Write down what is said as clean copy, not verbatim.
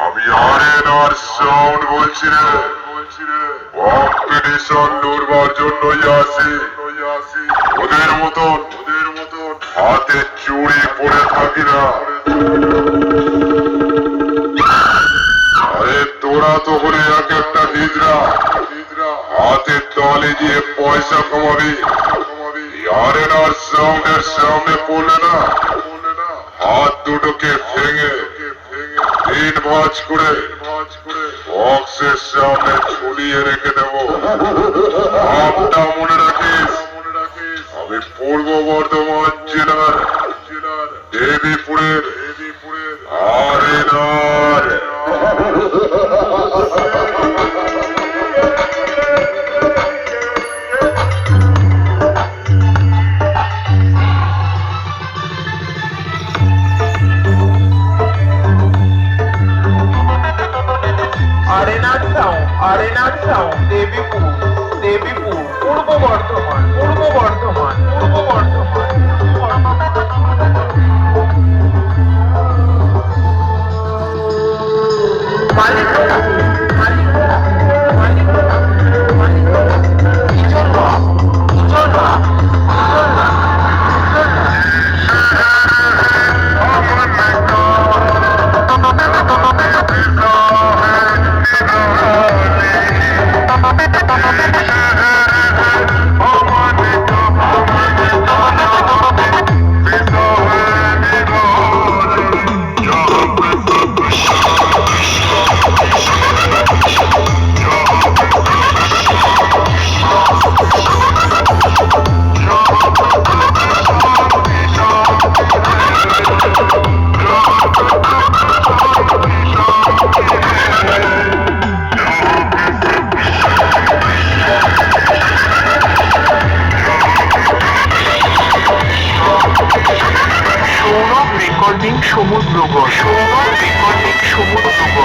আমি আরেনার সাউন্ড বলছি রে। কম্পিটিশন লড়বার জন্যই আসি। ওদের মতন হাতে চুড়ি পরে থাকি না। আরে তোরা তো হলে এক একটা হিজড়া, হাতে তালে দিয়ে পয়সা কমাবি। আরেনার সাউন্ডের সামনে পড়লে না, হাত দুটোকে ভেঙে তিন ভাঁজ করে বক্সের সামনে ঝুলিয়ে রেখে দেবো। নামটা মনে রাখিস, আমি পূর্ব বর্ধমান জেলার দেবীপুরের আরেনার। আরেনার সাউন্ড দেবীপুর, পূর্ব বর্ধমান। সমুদ্রগড়।